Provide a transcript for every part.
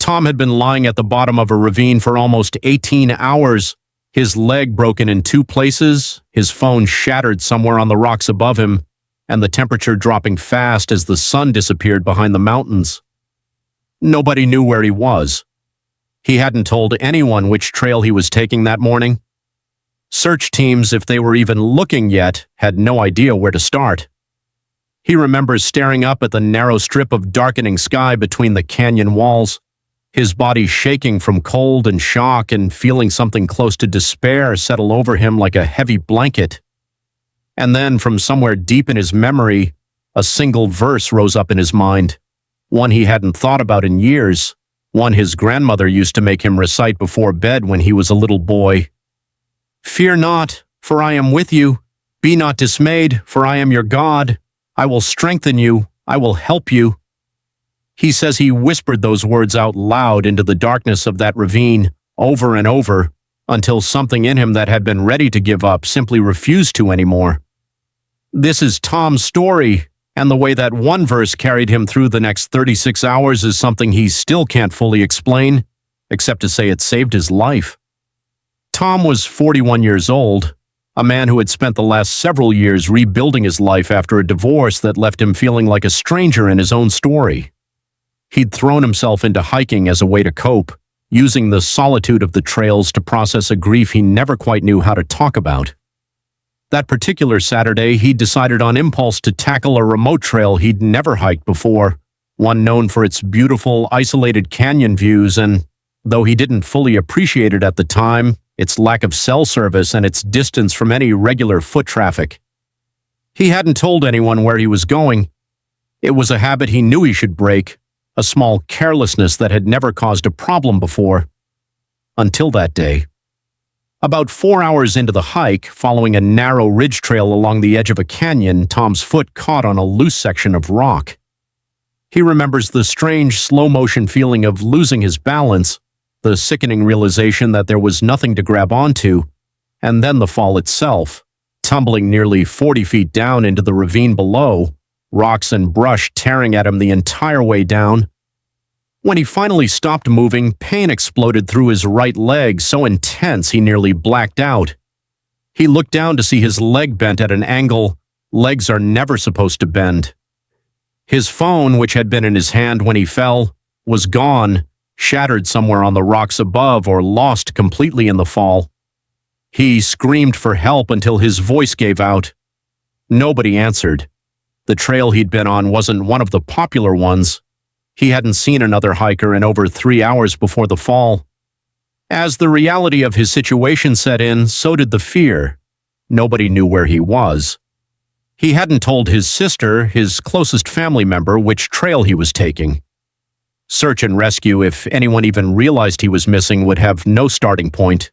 Tom had been lying at the bottom of a ravine for almost 18 hours, his leg broken in two places, his phone shattered somewhere on the rocks above him, and the temperature dropping fast as the sun disappeared behind the mountains. Nobody knew where he was. He hadn't told anyone which trail he was taking that morning. Search teams, if they were even looking yet, had no idea where to start. He remembers staring up at the narrow strip of darkening sky between the canyon walls, his body shaking from cold and shock and feeling something close to despair settle over him like a heavy blanket. And then, from somewhere deep in his memory, a single verse rose up in his mind, one he hadn't thought about in years, one his grandmother used to make him recite before bed when he was a little boy. "Fear not, for I am with you. Be not dismayed, for I am your God. I will strengthen you. I will help you." He says he whispered those words out loud into the darkness of that ravine over and over until something in him that had been ready to give up simply refused to anymore. This is Tom's story, and the way that one verse carried him through the next 36 hours is something he still can't fully explain, except to say it saved his life. Tom was 41 years old, a man who had spent the last several years rebuilding his life after a divorce that left him feeling like a stranger in his own story. He'd thrown himself into hiking as a way to cope, using the solitude of the trails to process a grief he never quite knew how to talk about. That particular Saturday, he'd decided on impulse to tackle a remote trail he'd never hiked before, one known for its beautiful, isolated canyon views, and, though he didn't fully appreciate it at the time, its lack of cell service and its distance from any regular foot traffic. He hadn't told anyone where he was going. It was a habit he knew he should break, a small carelessness that had never caused a problem before. Until that day. About 4 hours into the hike, following a narrow ridge trail along the edge of a canyon, Tom's foot caught on a loose section of rock. He remembers the strange, slow-motion feeling of losing his balance, the sickening realization that there was nothing to grab onto, and then the fall itself, tumbling nearly 40 feet down into the ravine below, rocks and brush tearing at him the entire way down. When he finally stopped moving, pain exploded through his right leg so intense he nearly blacked out. He looked down to see his leg bent at an angle legs are never supposed to bend. His phone, which had been in his hand when he fell, was gone, shattered somewhere on the rocks above or lost completely in the fall. He screamed for help until his voice gave out. Nobody answered. The trail he'd been on wasn't one of the popular ones. He hadn't seen another hiker in over 3 hours before the fall. As the reality of his situation set in, so did the fear. Nobody knew where he was. He hadn't told his sister, his closest family member, which trail he was taking. Search and rescue, if anyone even realized he was missing, would have no starting point.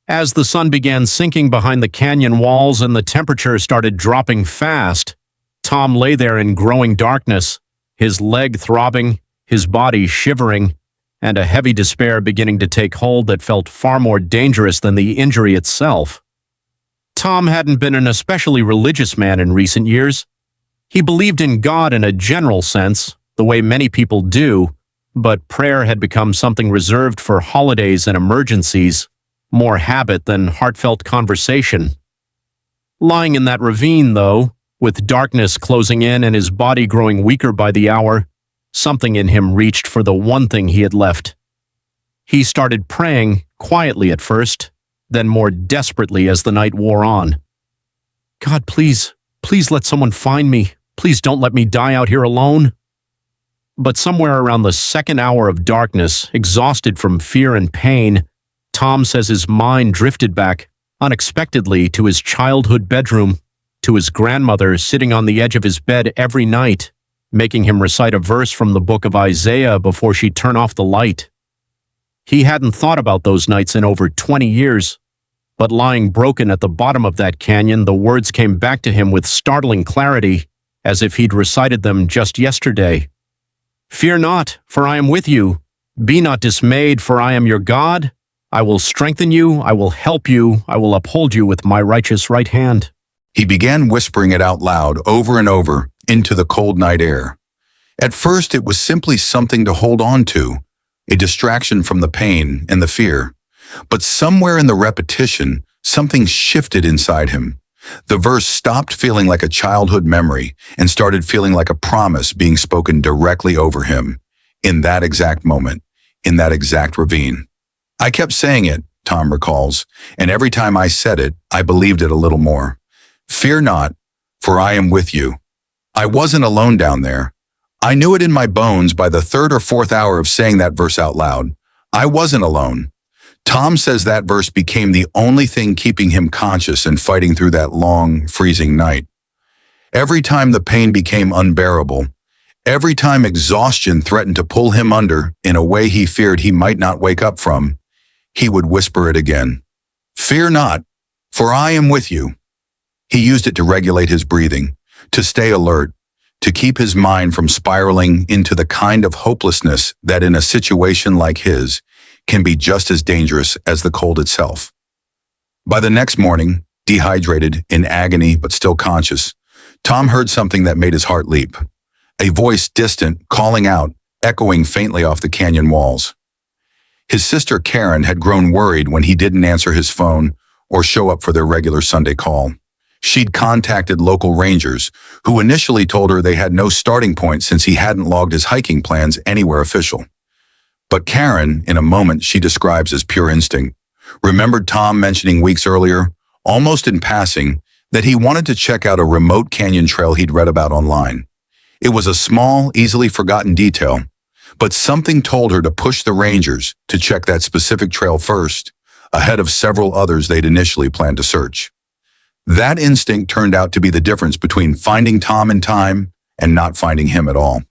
As the sun began sinking behind the canyon walls and the temperature started dropping fast, Tom lay there in growing darkness, his leg throbbing, his body shivering, and a heavy despair beginning to take hold that felt far more dangerous than the injury itself. Tom hadn't been an especially religious man in recent years. He believed in God in a general sense, the way many people do, but prayer had become something reserved for holidays and emergencies, more habit than heartfelt conversation. Lying in that ravine, though, with darkness closing in and his body growing weaker by the hour, something in him reached for the one thing he had left. He started praying, quietly at first, then more desperately as the night wore on. "God, please let someone find me. Please don't let me die out here alone." But somewhere around the second hour of darkness, exhausted from fear and pain, Tom says his mind drifted back, unexpectedly, to his childhood bedroom, to his grandmother sitting on the edge of his bed every night, making him recite a verse from the book of Isaiah before she'd turn off the light. He hadn't thought about those nights in over 20 years, but lying broken at the bottom of that canyon, the words came back to him with startling clarity, as if he'd recited them just yesterday. "Fear not, for I am with you. Be not dismayed, for I am your God. I will strengthen you, I will help you, I will uphold you with my righteous right hand." He began whispering it out loud over and over into the cold night air. At first, it was simply something to hold on to, a distraction from the pain and the fear. But somewhere in the repetition, something shifted inside him. The verse stopped feeling like a childhood memory and started feeling like a promise being spoken directly over him, in that exact moment, in that exact ravine. I kept saying it, Tom recalls, and every time I said it, I believed it a little more. Fear not, for I am with you. I wasn't alone down there. I knew it in my bones by the third or fourth hour of saying that verse out loud. I wasn't alone. Tom says that verse became the only thing keeping him conscious and fighting through that long, freezing night. Every time the pain became unbearable, every time exhaustion threatened to pull him under in a way he feared he might not wake up from, he would whisper it again. Fear not, for I am with you. He used it to regulate his breathing, to stay alert, to keep his mind from spiraling into the kind of hopelessness that in a situation like his can be just as dangerous as the cold itself. By the next morning, dehydrated, in agony but still conscious, Tom heard something that made his heart leap. A voice distant, calling out, echoing faintly off the canyon walls. His sister Karen had grown worried when he didn't answer his phone or show up for their regular Sunday call. She'd contacted local rangers, who initially told her they had no starting point since he hadn't logged his hiking plans anywhere official. But Karen, in a moment she describes as pure instinct, remembered Tom mentioning weeks earlier, almost in passing, that he wanted to check out a remote canyon trail he'd read about online. It was a small, easily forgotten detail, but something told her to push the rangers to check that specific trail first, ahead of several others they'd initially planned to search. That instinct turned out to be the difference between finding Tom in time and not finding him at all.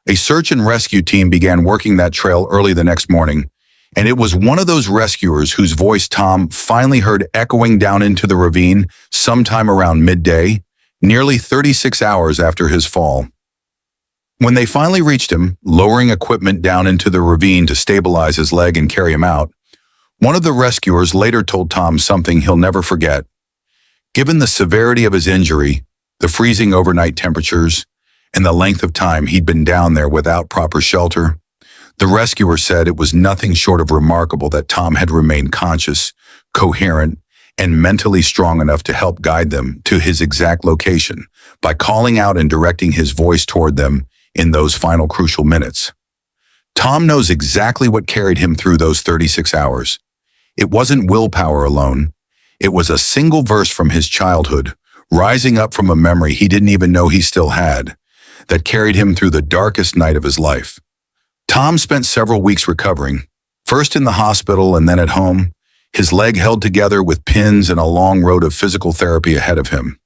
A search and rescue team began working that trail early the next morning, and it was one of those rescuers whose voice Tom finally heard echoing down into the ravine sometime around midday, nearly 36 hours after his fall. When they finally reached him, lowering equipment down into the ravine to stabilize his leg and carry him out, one of the rescuers later told Tom something he'll never forget. Given the severity of his injury, the freezing overnight temperatures, and the length of time he'd been down there without proper shelter, the rescuer said it was nothing short of remarkable that Tom had remained conscious, coherent, and mentally strong enough to help guide them to his exact location by calling out and directing his voice toward them in those final crucial minutes. Tom knows exactly what carried him through those 36 hours. It wasn't willpower alone. It was a single verse from his childhood, rising up from a memory he didn't even know he still had, that carried him through the darkest night of his life. Tom spent several weeks recovering, first in the hospital and then at home, his leg held together with pins and a long road of physical therapy ahead of him.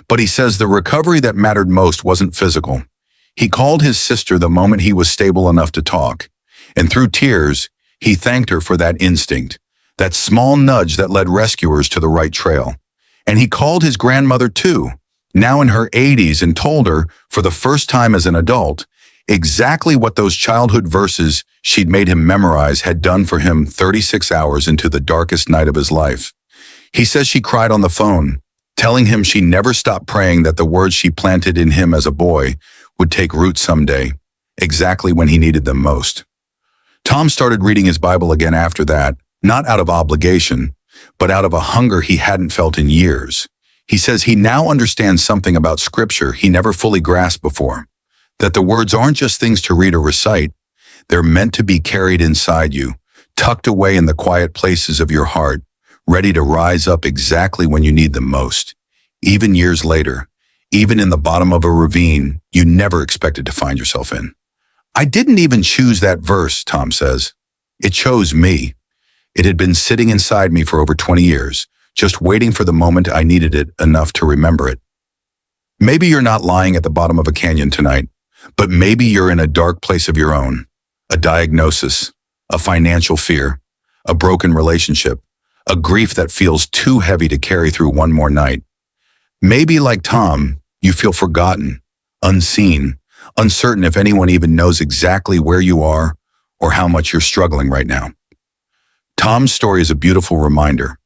But he says the recovery that mattered most wasn't physical. He called his sister the moment he was stable enough to talk, and through tears, he thanked her for that instinct, that small nudge that led rescuers to the right trail. And he called his grandmother too, now in her 80s, and told her, for the first time as an adult, exactly what those childhood verses she'd made him memorize had done for him 36 hours into the darkest night of his life. He says she cried on the phone, telling him she never stopped praying that the words she planted in him as a boy would take root someday, exactly when he needed them most. Tom started reading his Bible again after that, not out of obligation, but out of a hunger he hadn't felt in years. He says he now understands something about Scripture he never fully grasped before, that the words aren't just things to read or recite, they're meant to be carried inside you, tucked away in the quiet places of your heart, ready to rise up exactly when you need them most. Even years later, even in the bottom of a ravine you never expected to find yourself in. I didn't even choose that verse, Tom says. It chose me. It had been sitting inside me for over 20 years, just waiting for the moment I needed it enough to remember it. Maybe you're not lying at the bottom of a canyon tonight, but maybe you're in a dark place of your own, a diagnosis, a financial fear, a broken relationship, a grief that feels too heavy to carry through one more night. Maybe, like Tom, you feel forgotten, unseen, uncertain if anyone even knows exactly where you are or how much you're struggling right now. Tom's story is a beautiful reminder.